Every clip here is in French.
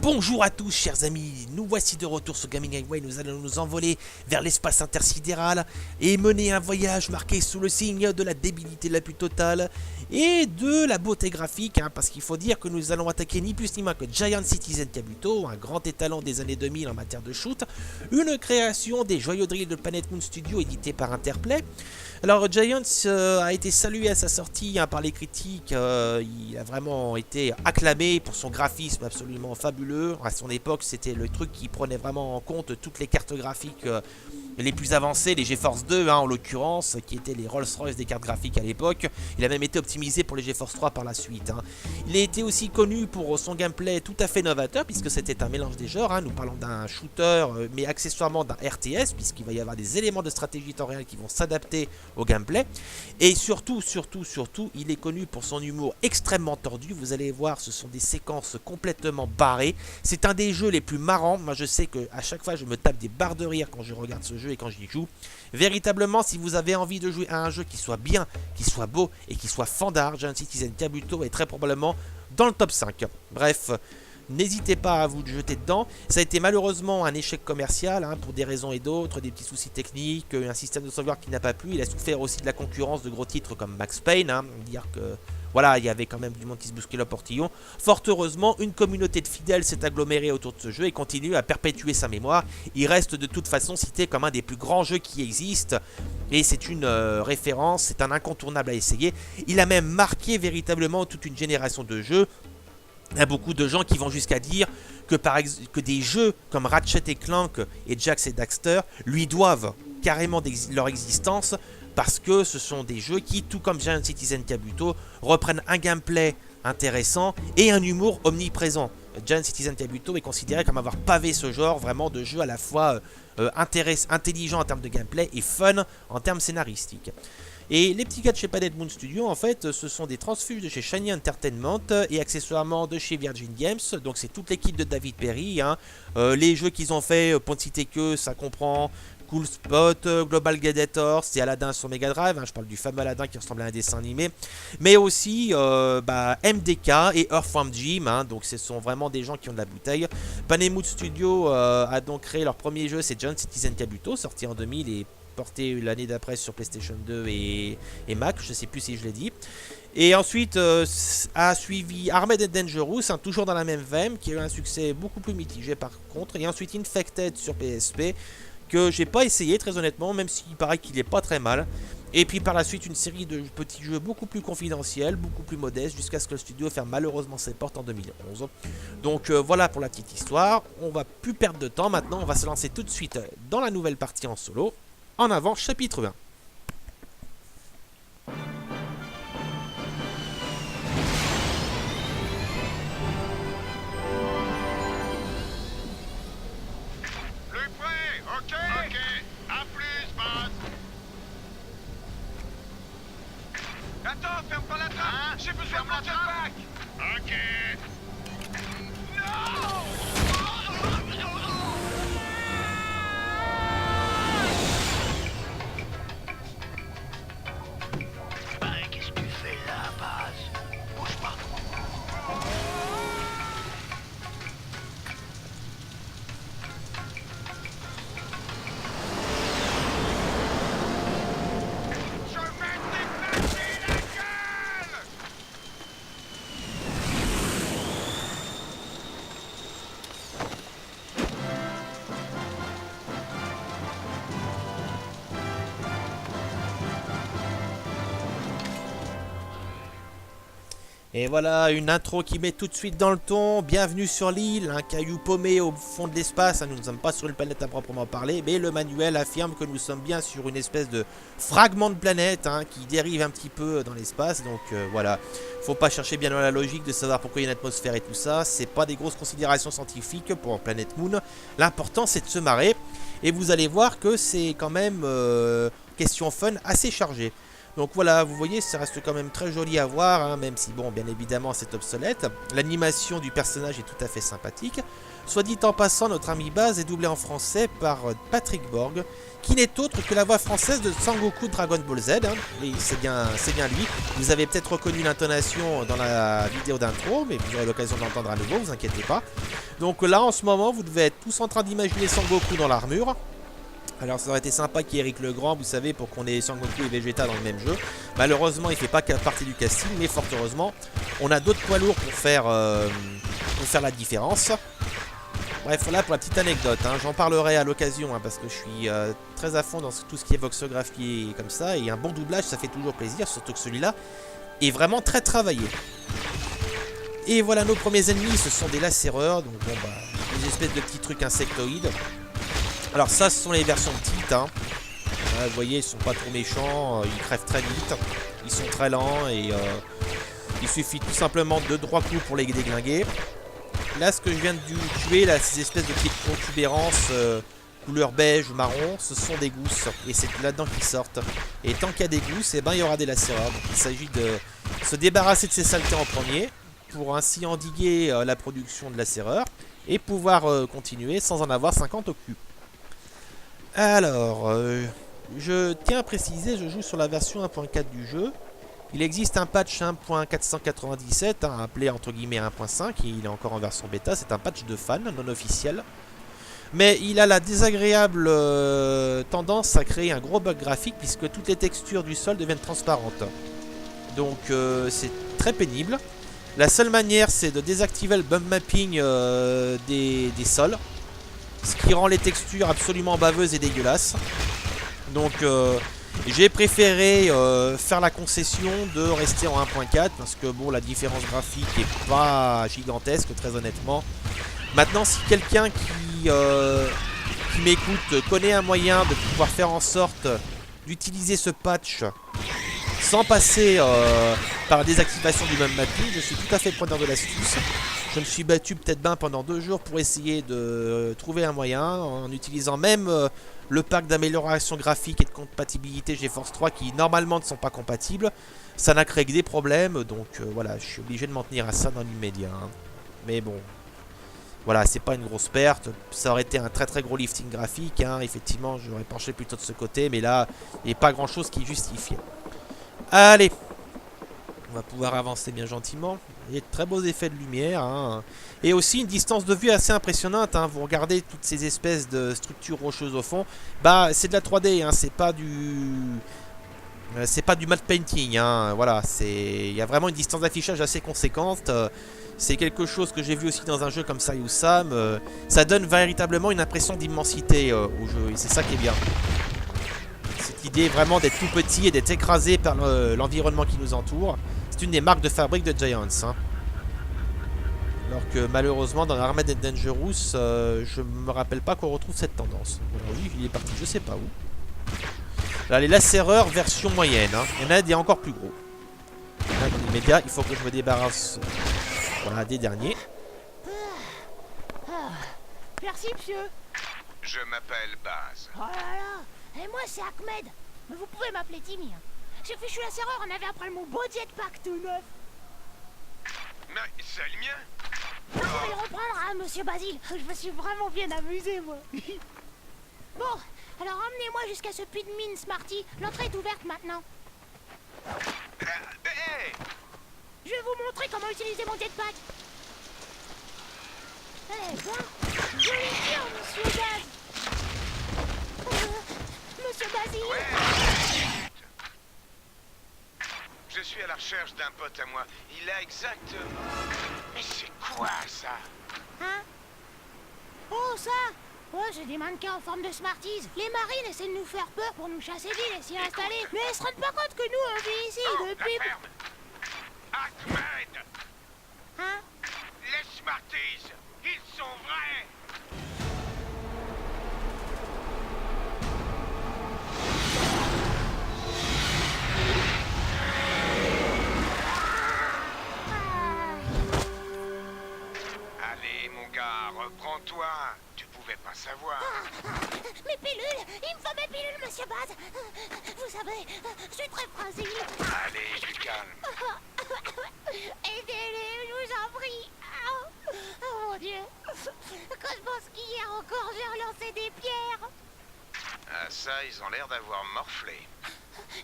Bonjour à tous chers amis, nous voici de retour sur Gaming Highway, nous allons nous envoler vers l'espace intersidéral et mener un voyage marqué sous le signe de la débilité la plus totale et de la beauté graphique, parce qu'il faut dire que nous allons attaquer ni plus ni moins que Giant Citizen Kabuto, un grand étalon des années 2000 en matière de shoot, une création des joyaux drills de Planet Moon Studio édité par Interplay. Alors Giants a été salué à sa sortie par les critiques, il a vraiment été acclamé pour son graphisme absolument fabuleux. À son époque c'était le truc qui prenait vraiment en compte toutes les cartes graphiques les plus avancées, les GeForce 2 en l'occurrence, qui étaient les Rolls-Royce des cartes graphiques à l'époque. Il a même été optimisé pour les GeForce 3 par la suite. Il a été aussi connu pour son gameplay tout à fait novateur, puisque c'était un mélange des genres. Nous parlons d'un shooter, mais accessoirement d'un RTS, puisqu'il va y avoir des éléments de stratégie temps réel qui vont s'adapter au gameplay. Et surtout, il est connu pour son humour extrêmement tordu. Vous allez voir, ce sont des séquences complètement barrées. C'est un des jeux les plus marrants. Moi, je sais qu'à chaque fois, je me tape des barres de rire quand je regarde ce jeu et quand j'y joue. Véritablement, si vous avez envie de jouer à un jeu qui soit bien, qui soit beau et qui soit fandard, Giant Citizen Kabuto est très probablement dans le top 5. Bref, n'hésitez pas à vous jeter dedans. Ça a été malheureusement un échec commercial pour des raisons et d'autres, des petits soucis techniques, un système de sauvegarde qui n'a pas plu. Il a souffert aussi de la concurrence de gros titres comme Max Payne. Dire que voilà, il y avait quand même du monde qui se bousculait au portillon. Fort heureusement, une communauté de fidèles s'est agglomérée autour de ce jeu et continue à perpétuer sa mémoire. Il reste de toute façon cité comme un des plus grands jeux qui existent. Et c'est une référence, c'est un incontournable à essayer. Il a même marqué véritablement toute une génération de jeux. Il y a beaucoup de gens qui vont jusqu'à dire que des jeux comme Ratchet et Clank et Jax et Daxter lui doivent carrément leur existence, parce que ce sont des jeux qui, tout comme Giant Citizen Kabuto, reprennent un gameplay intéressant et un humour omniprésent. Giant Citizen Kabuto est considéré comme avoir pavé ce genre vraiment de jeu à la fois intelligent en termes de gameplay et fun en termes scénaristiques. Et les petits gars de chez Planet Moon Studio, en fait, ce sont des transfuges de chez Shiny Entertainment et accessoirement de chez Virgin Games. Donc c'est toute l'équipe de David Perry. Les jeux qu'ils ont fait, pour ne citer que, ça comprend Cool Spot, Global Gladiator, c'est Aladdin sur Mega Drive. Je parle du fameux Aladdin qui ressemble à un dessin animé. Mais aussi MDK et Earthworm Jim. Donc ce sont vraiment des gens qui ont de la bouteille. Planet Moon Studio a donc créé leur premier jeu, c'est Giant Citizen Kabuto, sorti en 2000 et porté l'année d'après sur PlayStation 2 et Mac, je ne sais plus si je l'ai dit. Et ensuite a suivi Armed and Dangerous, toujours dans la même veine, qui a eu un succès beaucoup plus mitigé par contre. Et ensuite Infected sur PSP, que j'ai pas essayé très honnêtement, même s'il paraît qu'il est pas très mal. Et puis par la suite une série de petits jeux beaucoup plus confidentiels, beaucoup plus modestes, jusqu'à ce que le studio ferme malheureusement ses portes en 2011. Donc voilà pour la petite histoire. On va plus perdre de temps maintenant, on va se lancer tout de suite dans la nouvelle partie en solo. En avant, chapitre 1. Plus près, ok. Ok, à plus, boss. Attends, ferme pas la trappe. J'ai besoin de mon jetpack. Ok. Qu'est-ce que tu fais là, base? Bouge pas. Je vais t'éclater la gueule. Et voilà, une intro qui met tout de suite dans le ton. Bienvenue sur l'île, un caillou paumé au fond de l'espace. Nous ne sommes pas sur une planète à proprement parler, mais le manuel affirme que nous sommes bien sur une espèce de fragment de planète qui dérive un petit peu dans l'espace. Donc voilà, faut pas chercher bien dans la logique de savoir pourquoi il y a une atmosphère et tout ça. C'est pas des grosses considérations scientifiques pour Planet Moon. L'important c'est de se marrer. Et vous allez voir que c'est quand même question fun assez chargée. Donc voilà, vous voyez, ça reste quand même très joli à voir, hein, même si, bon, bien évidemment, c'est obsolète. L'animation du personnage est tout à fait sympathique. Soit dit en passant, notre ami Baz est doublé en français par Patrick Borg, qui n'est autre que la voix française de Sangoku Dragon Ball Z. Hein. Et c'est bien lui. Vous avez peut-être reconnu l'intonation dans la vidéo d'intro, mais vous aurez l'occasion d'entendre à nouveau, vous inquiétez pas. Donc là, en ce moment, vous devez être tous en train d'imaginer Sangoku dans l'armure. Alors ça aurait été sympa qu'il y ait Eric Legrand, vous savez, pour qu'on ait Sangoku et Vegeta dans le même jeu. Malheureusement, il ne fait pas partie du casting, mais fort heureusement, on a d'autres poids lourds pour faire la différence. Bref, voilà pour la petite anecdote, hein. J'en parlerai à l'occasion, hein, parce que je suis très à fond dans tout ce qui est voxographie et comme ça, et un bon doublage, ça fait toujours plaisir, surtout que celui-là est vraiment très travaillé. Et voilà, nos premiers ennemis, ce sont des lacéreurs, donc bon, bah, des espèces de petits trucs insectoïdes. Alors ça, ce sont les versions petites, hein. Vous voyez, ils sont pas trop méchants, ils crèvent très vite, ils sont très lents et il suffit tout simplement de 3 coups pour les déglinguer. Là, ce que je viens de tuer, là, ces espèces de petites protubérances couleur beige ou marron, ce sont des gousses et c'est là-dedans qu'ils sortent. Et tant qu'il y a des gousses, eh ben, il y aura des lacéreurs. Donc il s'agit de se débarrasser de ces saletés en premier pour ainsi endiguer la production de lacéreurs et pouvoir continuer sans en avoir 50 au cul. Alors, je tiens à préciser, je joue sur la version 1.4 du jeu. Il existe un patch 1.497, hein, appelé entre guillemets 1.5, et il est encore en version bêta. C'est un patch de fan, non officiel. Mais il a la désagréable tendance à créer un gros bug graphique, puisque toutes les textures du sol deviennent transparentes. Donc c'est très pénible. La seule manière, c'est de désactiver le bump mapping des sols. Ce qui rend les textures absolument baveuses et dégueulasses. Donc j'ai préféré faire la concession de rester en 1.4 parce que bon, la différence graphique est pas gigantesque, très honnêtement. Maintenant, si quelqu'un qui m'écoute connaît un moyen de pouvoir faire en sorte d'utiliser ce patch sans passer par la désactivation du même mapping, je suis tout à fait preneur de l'astuce. Je me suis battu peut-être bien pendant 2 jours pour essayer de trouver un moyen en utilisant même le pack d'amélioration graphique et de compatibilité GeForce 3 qui normalement ne sont pas compatibles. Ça n'a créé que des problèmes, donc voilà, je suis obligé de m'en tenir à ça dans l'immédiat. Hein. Mais bon, voilà, c'est pas une grosse perte. Ça aurait été un très très gros lifting graphique, hein. Effectivement, j'aurais penché plutôt de ce côté, mais là, il n'y a pas grand chose qui justifiait. Allez, on va pouvoir avancer bien gentiment. Il y a de très beaux effets de lumière, hein. Et aussi une distance de vue assez impressionnante, hein. Vous regardez toutes ces espèces de structures rocheuses au fond. Bah, c'est de la 3D, hein. C'est pas du matte painting, hein. Voilà, il y a vraiment une distance d'affichage assez conséquente. C'est quelque chose que j'ai vu aussi dans un jeu comme Sayu Sam. Ça donne véritablement une impression d'immensité au jeu, et c'est ça qui est bien. Cette idée vraiment d'être tout petit et d'être écrasé par l'environnement qui nous entoure. C'est une des marques de fabrique de Giants, hein. Alors que malheureusement dans Armed and Dangerous, je me rappelle pas qu'on retrouve cette tendance. Bon, oui, il est parti, je sais pas où. Là, les lacéreurs version moyenne, hein. Il y en a des encore plus gros. Là, dans l'immédiat, il faut que je me débarrasse voilà, des derniers. Merci, monsieur. Je m'appelle Baz. Oh là là. Et moi, c'est Ahmed. Mais vous pouvez m'appeler Timmy. Hein. J'ai fichu la serrure, on avait après mon beau jetpack tout neuf. Mais c'est le mien. Vous pouvez le reprendre, hein, monsieur Basile. Je me suis vraiment bien amusé, moi. Bon, alors emmenez-moi jusqu'à ce puits de mine, Smarty. L'entrée est ouverte maintenant. Hey. Je vais vous montrer comment utiliser mon jetpack. Eh ben, joli tir, monsieur Baz. Monsieur Basile. Ouais. Je suis à la recherche d'un pote à moi. Il a exactement... Mais c'est quoi ça? Hein? Oh, ça? Oh, j'ai des mannequins en forme de Smarties. Les marines essaient de nous faire peur pour nous chasser d'île et s'y installer. Mais elles se rendent pas compte que nous, on vit ici Oh, depuis... la ferme. Ahmed! Hein? Les Smarties, ils sont vrais! Allez, mon gars, reprends-toi. Tu pouvais pouvais pas savoir. Mes pilules! Il me faut mes pilules, monsieur Baz! Vous savez, je suis très fragile. Allez, du calme. Aidez-les, je vous en prie. Oh mon Dieu! Quand je pense qu'hier encore j'ai relancé des pierres. Ah ça, ils ont l'air d'avoir morflé.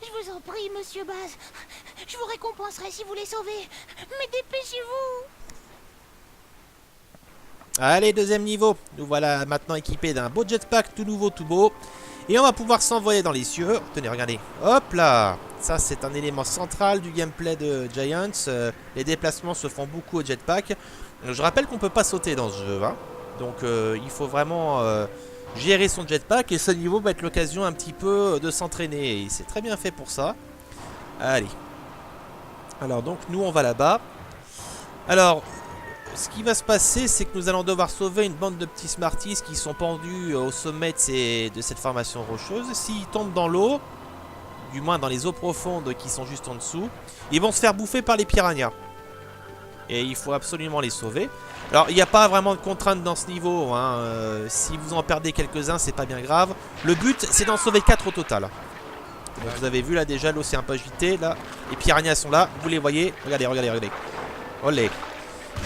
Je vous en prie, monsieur Baz. Je vous récompenserai si vous les sauvez. Mais dépêchez-vous! Allez, deuxième niveau. Nous voilà maintenant équipés d'un beau jetpack tout nouveau, tout beau. Et on va pouvoir s'envoler dans les cieux. Tenez, regardez. Hop là. Ça, c'est un élément central du gameplay de Giants. Les déplacements se font beaucoup au jetpack. Je rappelle qu'on peut pas sauter dans ce jeu. Hein. Donc, il faut vraiment gérer son jetpack. Et ce niveau va être l'occasion un petit peu de s'entraîner. Et c'est très bien fait pour ça. Allez. Alors, donc, nous, on va là-bas. Alors... Ce qui va se passer, c'est que nous allons devoir sauver une bande de petits Smarties qui sont pendus au sommet de cette formation rocheuse. S'ils tombent dans l'eau, du moins dans les eaux profondes qui sont juste en dessous, ils vont se faire bouffer par les piranhas. Et il faut absolument les sauver. Alors, il n'y a pas vraiment de contraintes dans ce niveau. Hein. Si vous en perdez quelques-uns, c'est pas bien grave. Le but, c'est d'en sauver 4 au total. Donc, vous avez vu là déjà, l'eau c'est un peu agité. Là, les piranhas sont là, vous les voyez. Regardez, regardez, regardez. Olé.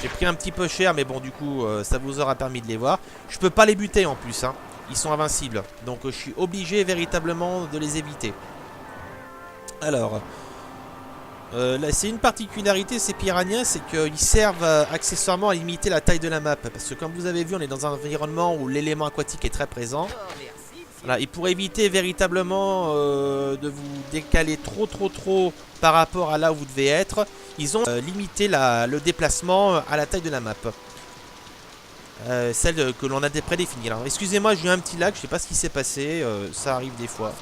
J'ai pris un petit peu cher, mais bon, du coup, ça vous aura permis de les voir. Je peux pas les buter en plus, hein. Ils sont invincibles. Donc, je suis obligé véritablement de les éviter. Alors, là, c'est une particularité, ces piranhas, c'est qu'ils servent accessoirement à limiter la taille de la map. Parce que, comme vous avez vu, on est dans un environnement où l'élément aquatique est très présent. Voilà, et pour éviter véritablement de vous décaler trop par rapport à là où vous devez être, ils ont limité le déplacement à la taille de la map. Celle que l'on a prédéfinie. Alors excusez-moi, j'ai eu un petit lag, je sais pas ce qui s'est passé, ça arrive des fois.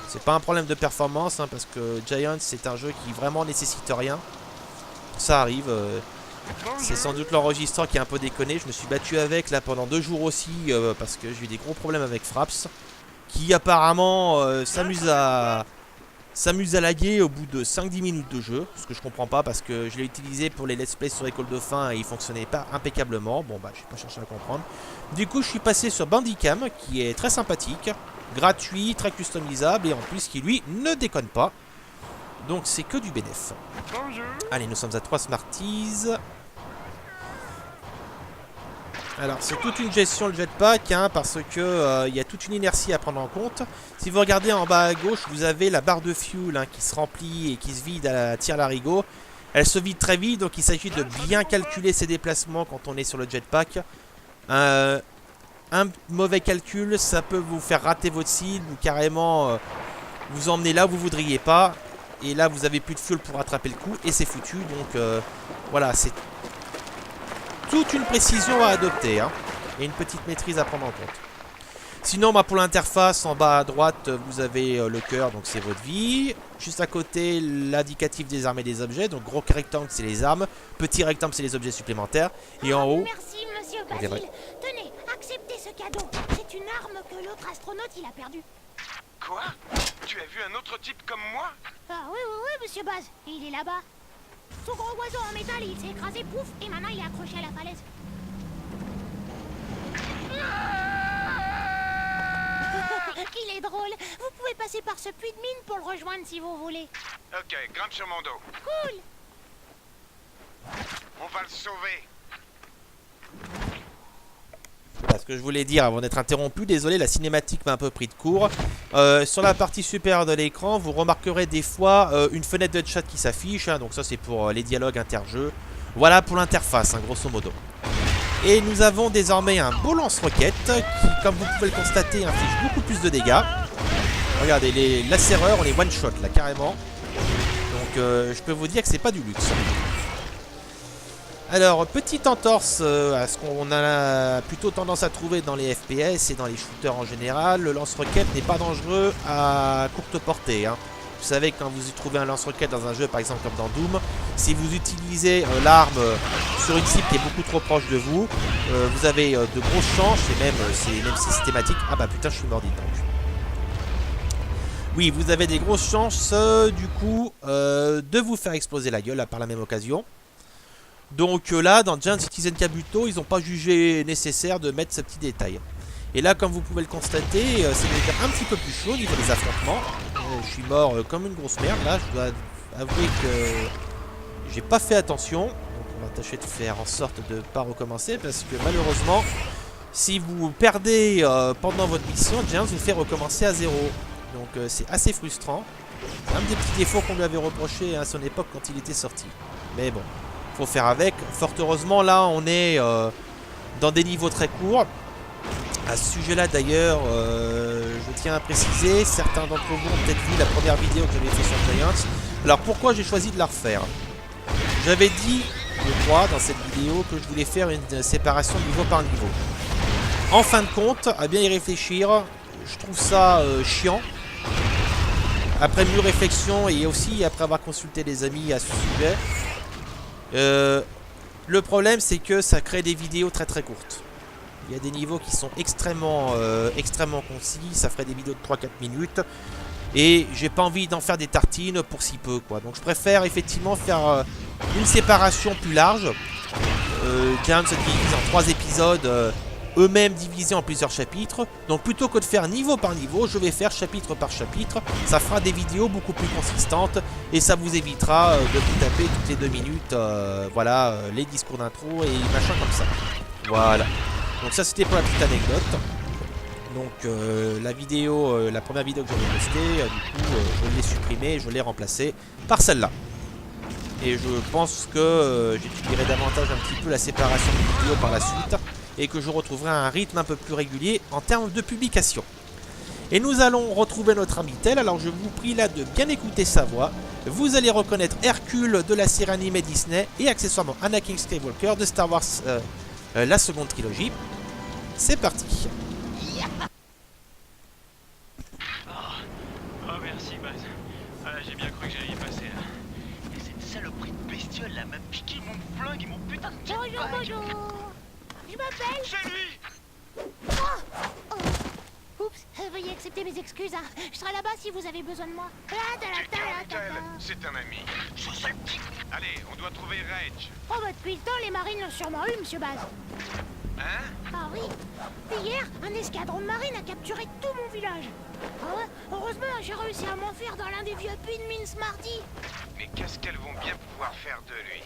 C'est pas un problème de performance, hein, parce que Giants c'est un jeu qui vraiment nécessite rien. Ça arrive. C'est sans doute l'enregistreur qui est un peu déconné. Je me suis battu avec là pendant 2 jours aussi, parce que j'ai eu des gros problèmes avec Fraps. Qui apparemment s'amuse à laguer au bout de 5-10 minutes de jeu. Ce que je comprends pas parce que je l'ai utilisé pour les let's play sur École de Fin et il fonctionnait pas impeccablement. Bon bah je vais pas chercher à comprendre. Du coup je suis passé sur Bandicam qui est très sympathique, gratuit, très customisable et en plus qui lui ne déconne pas. Donc c'est que du bénéf. Allez, nous sommes à 3 Smarties. Alors c'est toute une gestion le jetpack, hein, parce que y a toute une inertie à prendre en compte. Si vous regardez en bas à gauche, vous avez la barre de fuel, hein, qui se remplit et qui se vide à la tire-larigot. Elle se vide très vite, donc il s'agit de bien calculer ses déplacements quand on est sur le jetpack. Un mauvais calcul, ça peut vous faire rater votre cible ou carrément vous emmener là où vous voudriez pas. Et là vous avez plus de fuel pour rattraper le coup et c'est foutu. Donc voilà, c'est toute une précision à adopter, hein, et une petite maîtrise à prendre en compte. Sinon, bah, pour l'interface, en bas à droite, vous avez le cœur, donc c'est votre vie. Juste à côté, l'indicatif des armes et des objets. Donc gros rectangle, c'est les armes. Petit rectangle, c'est les objets supplémentaires. Et en haut... Merci, monsieur Basile. Tenez, acceptez ce cadeau. C'est une arme que l'autre astronaute, il a perdue. Quoi? Tu as vu un autre type comme moi? Ah oui, monsieur Baz. Il est là-bas. Son gros oiseau en métal, il s'est écrasé, pouf, et maintenant il est accroché à la falaise. Il est drôle. Vous pouvez passer par ce puits de mine pour le rejoindre si vous voulez. Ok, grimpe sur mon dos. Cool. On va le sauver. Voilà ce que je voulais dire avant d'être interrompu. Désolé, la cinématique m'a un peu pris de court. Sur la partie supérieure de l'écran, vous remarquerez des fois une fenêtre de chat qui s'affiche, hein, donc ça c'est pour les dialogues interjeux. Voilà pour l'interface, hein, grosso modo. Et nous avons désormais un beau lance-roquette qui, comme vous pouvez le constater, inflige beaucoup plus de dégâts. Regardez, les lacéreurs, on les one-shot là, carrément. Donc je peux vous dire que c'est pas du luxe. Alors, petite entorse à ce qu'on a plutôt tendance à trouver dans les FPS et dans les shooters en général. Le lance-roquette n'est pas dangereux à courte portée, hein. Vous savez que quand vous trouvez un lance-roquette dans un jeu, par exemple comme dans Doom, si vous utilisez l'arme sur une cible qui est beaucoup trop proche de vous, vous avez de grosses chances, et même c'est même systématique. Ah bah putain, je suis mordi donc. Oui, vous avez des grosses chances du coup de vous faire exploser la gueule par la même occasion. Donc là, dans Giant Citizen Kabuto, ils n'ont pas jugé nécessaire de mettre ce petit détail. Et là, comme vous pouvez le constater, c'est déjà un petit peu plus chaud au niveau des affrontements. Je suis mort comme une grosse merde là, je dois avouer que j'ai pas fait attention. Donc on va tâcher de faire en sorte de ne pas recommencer parce que malheureusement, si vous perdez pendant votre mission, James vous fait recommencer à zéro. Donc c'est assez frustrant. C'est un des petits défauts qu'on lui avait reproché à son époque quand il était sorti. Mais bon, faut faire avec. Fort heureusement, là on est dans des niveaux très courts. À ce sujet-là d'ailleurs, je tiens à préciser, certains d'entre vous ont peut-être vu la première vidéo que j'avais fait sur Giants. Alors pourquoi j'ai choisi de la refaire? J'avais dit, je crois, dans cette vidéo que je voulais faire une séparation niveau par niveau. En fin de compte, à bien y réfléchir, je trouve ça chiant. Après mûre réflexion et aussi après avoir consulté les amis à ce sujet, le problème c'est que ça crée des vidéos très très courtes. Il y a des niveaux qui sont extrêmement concis, ça ferait des vidéos de 3-4 minutes. Et j'ai pas envie d'en faire des tartines pour si peu quoi. Donc je préfère effectivement faire une séparation plus large. James se divise en 3 épisodes, eux-mêmes divisés en plusieurs chapitres. Donc plutôt que de faire niveau par niveau, je vais faire chapitre par chapitre. Ça fera des vidéos beaucoup plus consistantes. Et ça vous évitera de vous taper toutes les 2 minutes voilà, les discours d'intro et machin comme ça. Voilà. Donc ça c'était pour la petite anecdote. Donc la vidéo, la première vidéo que j'avais postée, du coup je l'ai supprimée et je l'ai remplacée par celle-là. Et je pense que j'étudierai davantage un petit peu la séparation des vidéos par la suite et que je retrouverai un rythme un peu plus régulier en termes de publication. Et nous allons retrouver notre ami Tel. Alors je vous prie là de bien écouter sa voix. Vous allez reconnaître Hercule de la série animée Disney et accessoirement Anakin Skywalker de Star Wars, la seconde trilogie. C'est parti. Oh merci Baz. Ah, j'ai bien cru que j'allais y passer là. Et cette saloperie de bestiole là m'a piqué mon flingue et mon putain de jetpack. Bonjour. Je m'appelle... C'est lui. Oups, veuillez accepter mes excuses, hein. Je serai là-bas si vous avez besoin de moi. C'est un ami. Ce sale petit. Allez, on doit trouver Reg. Oh bah depuis le temps, les marines l'ont sûrement eu, monsieur Baz. Hein? Ah oui. Hier, un escadron de marine a capturé tout mon village. Ah ouais, heureusement, j'ai réussi à m'enfuir dans l'un des vieux puits de mine Smarty. Mais qu'est-ce qu'elles vont bien pouvoir faire de lui?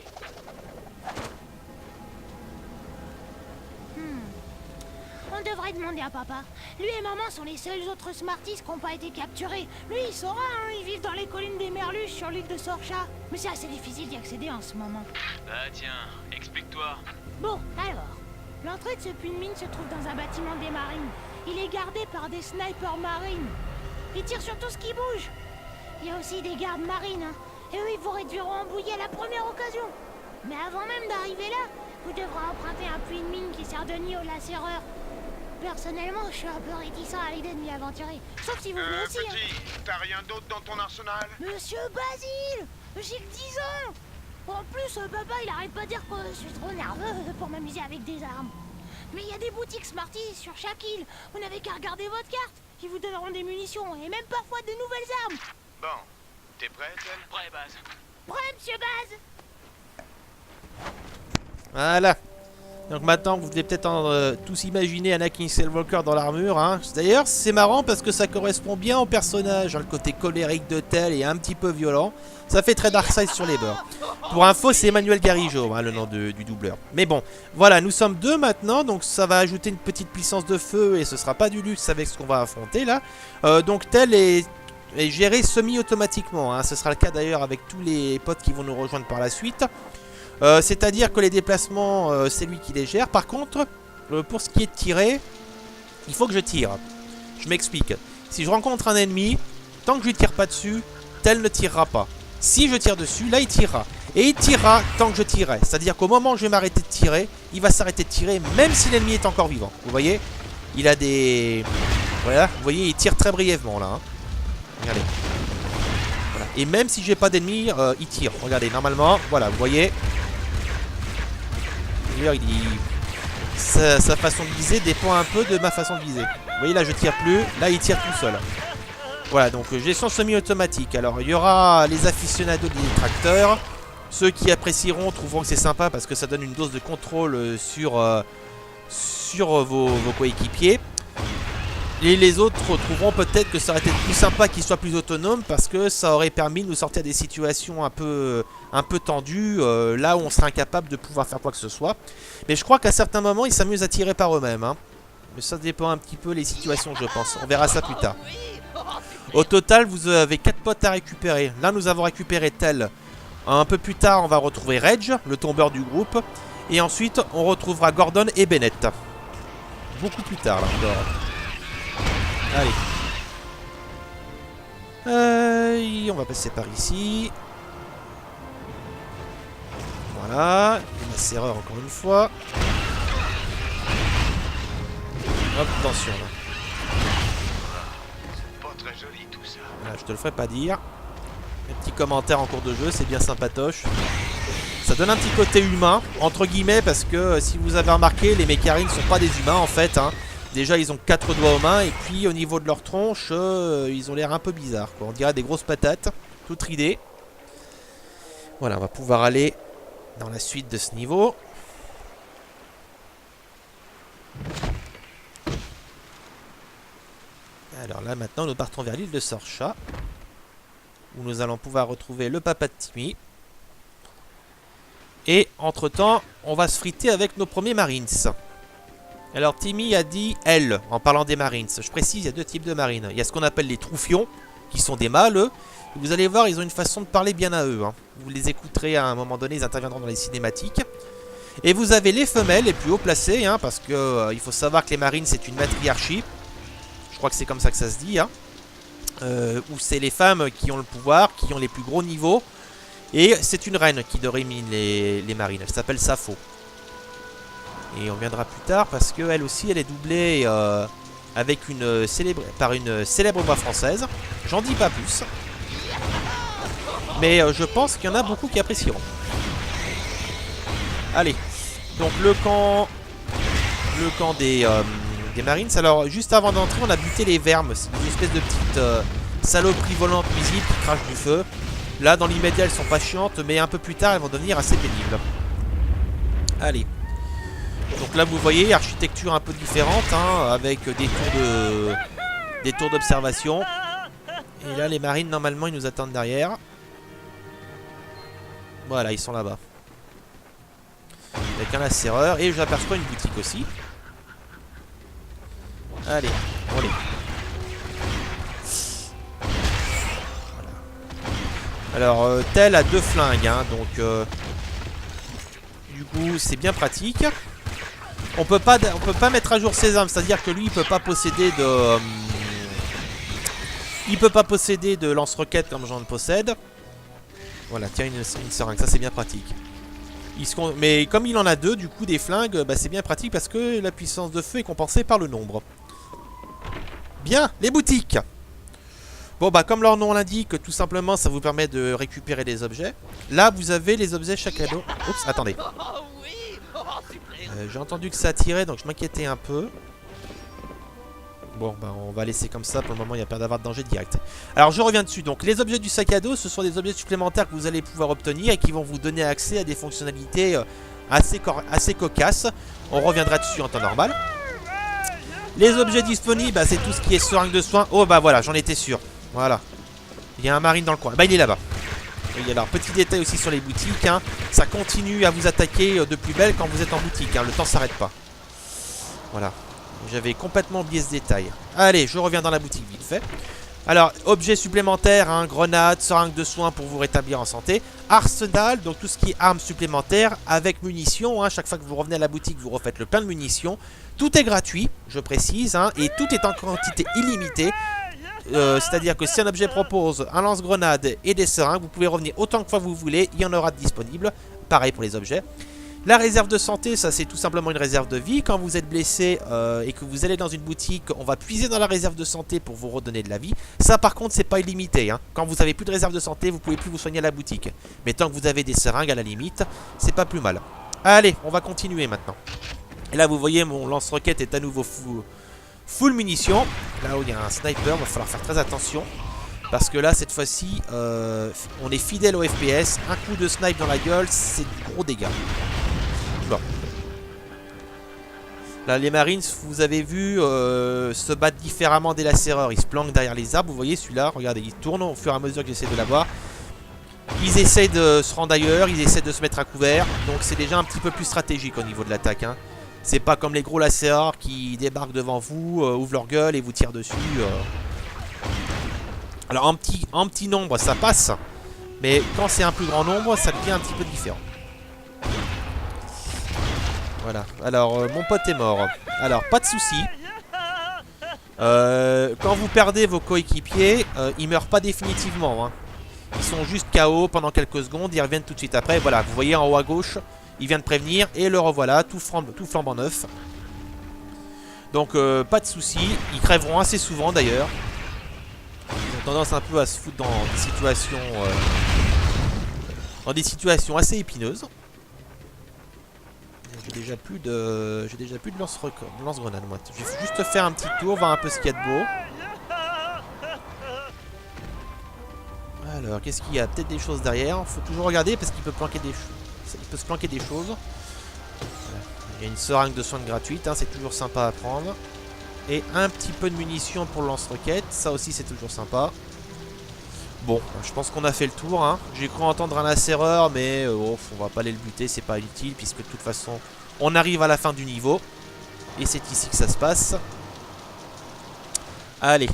On devrait demander à papa. Lui et maman sont les seuls autres Smarties qui n'ont pas été capturés. Lui, il saura, hein, ils vivent dans les collines des Merluches sur l'île de Sorcha. Mais c'est assez difficile d'y accéder en ce moment. Ah tiens, explique-toi. Bon, alors. L'entrée de ce puits de mine se trouve dans un bâtiment des marines. Il est gardé par des snipers marines. Ils tirent sur tout ce qui bouge. Il y a aussi des gardes marines, hein. Et eux, ils vous réduiront en bouillie à la première occasion. Mais avant même d'arriver là, vous devrez emprunter un puits de mine qui sert de nid aux lacéreurs. Personnellement, je suis un peu réticent à l'idée de m'y aventurer. Sauf si vous voulez aussi. Petit, t'as rien d'autre dans ton arsenal? Monsieur Basile, j'ai que 10 ans. En plus, papa, il arrête pas de dire que je suis trop nerveux pour m'amuser avec des armes. Mais il y a des boutiques Smarties sur chaque île. Vous n'avez qu'à regarder votre carte. Ils vous donneront des munitions et même parfois de nouvelles armes. Bon, t'es prêt, Tel? Prêt Baz. Prêt, monsieur Baz? Voilà. Donc maintenant, vous devez peut-être tous imaginer Anakin Skywalker dans l'armure. Hein. D'ailleurs, c'est marrant parce que ça correspond bien au personnage. Hein. Le côté colérique de Tel et un petit peu violent. Ça fait très Darkseid sur les bords. Pour info, c'est Emmanuel Garijo, hein, le nom du doubleur. Mais bon, voilà, nous sommes 2 maintenant. Donc ça va ajouter une petite puissance de feu et ce sera pas du luxe avec ce qu'on va affronter là. Donc Tel est géré semi-automatiquement. Hein. Ce sera le cas d'ailleurs avec tous les potes qui vont nous rejoindre par la suite. C'est-à-dire que les déplacements, c'est lui qui les gère. Par contre, pour ce qui est de tirer, il faut que je tire. Je m'explique. Si je rencontre un ennemi, tant que je ne tire pas dessus, Tel ne tirera pas. Si je tire dessus, là il tirera. Et il tirera tant que je tirerai. C'est-à-dire qu'au moment où je vais m'arrêter de tirer, il va s'arrêter de tirer même si l'ennemi est encore vivant. Vous voyez? Il a des... Voilà, vous voyez, il tire très brièvement là. Hein. Regardez. Voilà. Et même si j'ai pas d'ennemi, il tire. Regardez, normalement, voilà, vous voyez... Sa façon de viser dépend un peu de ma façon de viser. Vous voyez là je tire plus, là il tire tout seul. Voilà donc gestion semi-automatique. Alors il y aura les aficionados des détracteurs. Ceux qui apprécieront trouveront que c'est sympa parce que ça donne une dose de contrôle sur vos coéquipiers. Et les autres trouveront peut-être que ça aurait été plus sympa qu'ils soient plus autonomes parce que ça aurait permis de nous sortir des situations un peu tendues, là où on serait incapable de pouvoir faire quoi que ce soit. Mais je crois qu'à certains moments, ils s'amusent à tirer par eux-mêmes. Hein. Mais ça dépend un petit peu les situations, je pense. On verra ça plus tard. Au total, vous avez 4 potes à récupérer. Là, nous avons récupéré Tel. Un peu plus tard, on va retrouver Reg, le tombeur du groupe. Et ensuite, on retrouvera Gordon et Bennett. Beaucoup plus tard, là, encore. Allez. On va passer par ici. Voilà. Une serreur encore une fois. Hop, attention là. C'est pas très joli tout ça. Voilà, je te le ferai pas dire. Un petit commentaire en cours de jeu, c'est bien sympatoche. Ça donne un petit côté humain, entre guillemets, parce que si vous avez remarqué, les Mecharines ne sont pas des humains en fait. Hein. Déjà, ils ont 4 doigts aux mains, et puis au niveau de leur tronche, ils ont l'air un peu bizarres, quoi. On dirait des grosses patates, toutes ridées. Voilà, on va pouvoir aller dans la suite de ce niveau. Alors là, maintenant, nous partons vers l'île de Sorcha, où nous allons pouvoir retrouver le papa de Timmy. Et entre-temps, on va se friter avec nos premiers Marines. Alors Timmy a dit « elle » en parlant des Marines. Je précise, il y a 2 types de Marines. Il y a ce qu'on appelle les troufions, qui sont des mâles, eux. Et vous allez voir, ils ont une façon de parler bien à eux. Hein. Vous les écouterez à un moment donné, ils interviendront dans les cinématiques. Et vous avez les femelles, les plus haut placées, hein, parce que il faut savoir que les Marines, c'est une matriarchie. Je crois que c'est comme ça que ça se dit. Hein. Où c'est les femmes qui ont le pouvoir, qui ont les plus gros niveaux. Et c'est une reine qui domine les Marines. Elle s'appelle Sappho. Et on viendra plus tard parce qu'elle aussi, elle est doublée avec par une célèbre voix française. J'en dis pas plus. Mais je pense qu'il y en a beaucoup qui apprécieront. Allez. Donc le camp des Marines. Alors juste avant d'entrer, on a buté les vermes. C'est une espèce de petite saloperie volante visible qui crache du feu. Là, dans l'immédiat, elles sont pas chiantes, mais un peu plus tard, elles vont devenir assez pénibles. Allez. Donc là, vous voyez, architecture un peu différente, hein, avec des tours d'observation. Et là, les marines, normalement, ils nous attendent derrière. Voilà, ils sont là-bas. Avec un lacéreur. Et j'aperçois une boutique aussi. Allez, allez. Alors, Tel a 2 flingues, hein, donc du coup, c'est bien pratique. On peut pas mettre à jour ses armes, c'est-à-dire que lui, il peut pas posséder de lance-roquettes comme j'en possède. Voilà, tiens, une seringue, ça c'est bien pratique. Mais comme il en a 2, du coup, des flingues, bah, c'est bien pratique parce que la puissance de feu est compensée par le nombre. Bien, les boutiques. Bon bah comme leur nom l'indique, tout simplement ça vous permet de récupérer des objets. Là vous avez les objets chaque ado. Oups, attendez. J'ai entendu que ça tirait donc je m'inquiétais un peu. Bon bah on va laisser comme ça, pour le moment il n'y a pas d'avoir de danger direct. Alors je reviens dessus, donc les objets du sac à dos ce sont des objets supplémentaires que vous allez pouvoir obtenir et qui vont vous donner accès à des fonctionnalités assez cocasses. On reviendra dessus en temps normal. Les objets disponibles, bah, c'est tout ce qui est seringue de soins. Oh bah voilà, j'en étais sûr. Voilà. Il y a un marine dans le coin. Bah il est là-bas. Et alors petit détail aussi sur les boutiques. Hein. Ça continue à vous attaquer de plus belle quand vous êtes en boutique. Hein. Le temps s'arrête pas. Voilà. J'avais complètement oublié ce détail. Allez, je reviens dans la boutique vite fait. Alors, objets supplémentaires, hein, grenades, seringues de soins pour vous rétablir en santé. Arsenal, donc tout ce qui est armes supplémentaires avec munitions. Hein. Chaque fois que vous revenez à la boutique, vous refaites le plein de munitions. Tout est gratuit, je précise, hein, et tout est en quantité illimitée. C'est-à-dire que si un objet propose un lance-grenade et des seringues, vous pouvez revenir autant de fois vous voulez, il y en aura de disponibles. Pareil pour les objets. La réserve de santé, ça c'est tout simplement une réserve de vie. Quand vous êtes blessé et que vous allez dans une boutique, on va puiser dans la réserve de santé pour vous redonner de la vie. Ça par contre c'est pas illimité. Hein. Quand vous avez plus de réserve de santé, vous pouvez plus vous soigner à la boutique. Mais tant que vous avez des seringues à la limite, c'est pas plus mal. Allez, on va continuer maintenant. Et là vous voyez mon lance-roquette est à nouveau full munitions. Là où il y a un sniper, il va falloir faire très attention. Parce que là cette fois-ci, on est fidèle au FPS. Un coup de snipe dans la gueule, c'est du gros dégâts. Bon. Là, les Marines, vous avez vu, se battent différemment des lacéreurs. Ils se planquent derrière les arbres. Vous voyez celui-là, regardez, il tourne au fur et à mesure que j'essaie de l'avoir. Ils essaient de se rendre ailleurs, ils essaient de se mettre à couvert. Donc c'est déjà un petit peu plus stratégique au niveau de l'attaque. Hein. C'est pas comme les gros lacéreurs qui débarquent devant vous, ouvrent leur gueule et vous tirent dessus. Alors en petit nombre, ça passe. Mais quand c'est un plus grand nombre, ça devient un petit peu différent. Voilà, alors mon pote est mort. Alors pas de souci. Quand vous perdez vos coéquipiers, ils meurent pas définitivement. Hein. Ils sont juste KO pendant quelques secondes, ils reviennent tout de suite après. Voilà, vous voyez en haut à gauche, il vient de prévenir et le revoilà, tout flambant neuf. Donc pas de souci, ils crèveront assez souvent d'ailleurs. Ils ont tendance un peu à se foutre dans des situations assez épineuses. J'ai déjà plus de lance-grenade moi. Je vais juste faire un petit tour, voir un peu ce qu'il y a de beau. Alors, qu'est-ce qu'il y a? Peut-être des choses derrière. Faut toujours regarder parce qu'il peut planquer des choses. Il peut se planquer des choses. Voilà. Il y a une seringue de soins gratuite, hein, c'est toujours sympa à prendre. Et un petit peu de munitions pour le lance-roquette, ça aussi c'est toujours sympa. Bon, je pense qu'on a fait le tour. Hein. J'ai cru entendre un lacéreur, mais on va pas aller le buter, c'est pas utile, puisque de toute façon, on arrive à la fin du niveau. Et c'est ici que ça se passe. Allez.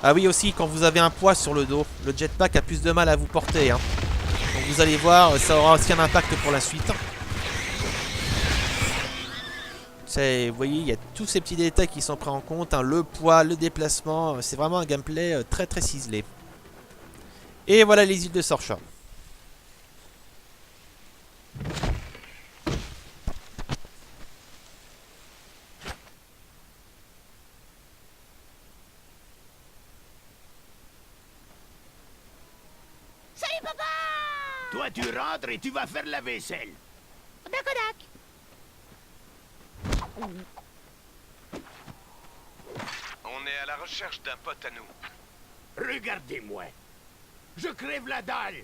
Ah oui aussi, quand vous avez un poids sur le dos, le jetpack a plus de mal à vous porter. Hein. Donc vous allez voir, ça aura aussi un impact pour la suite. Vous voyez, il y a tous ces petits détails qui sont pris en compte. Hein. Le poids, le déplacement, c'est vraiment un gameplay très très ciselé. Et voilà les îles de Sorcha. Salut papa! Toi, tu rentres et tu vas faire la vaisselle. D'accord. On est à la recherche d'un pote à nous. Regardez-moi. Je crève la dalle.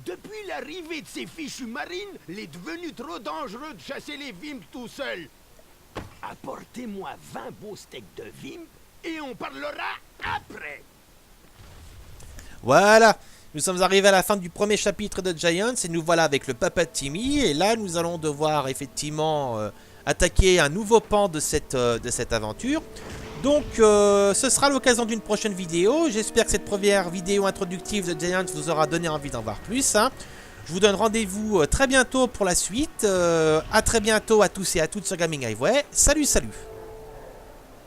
Depuis l'arrivée de ces fichus marines, il est devenu trop dangereux de chasser les Vimps tout seul. Apportez-moi 20 beaux steaks de Vimp et on parlera après. Voilà, nous sommes arrivés à la fin du premier chapitre de Giants et nous voilà avec le papa de Timmy. Et là, nous allons devoir effectivement attaquer un nouveau pan de cette aventure. Donc, ce sera l'occasion d'une prochaine vidéo. J'espère que cette première vidéo introductive de Giants vous aura donné envie d'en voir plus. Hein. Je vous donne rendez-vous très bientôt pour la suite. À très bientôt à tous et à toutes sur Gaming Highway. Salut, salut!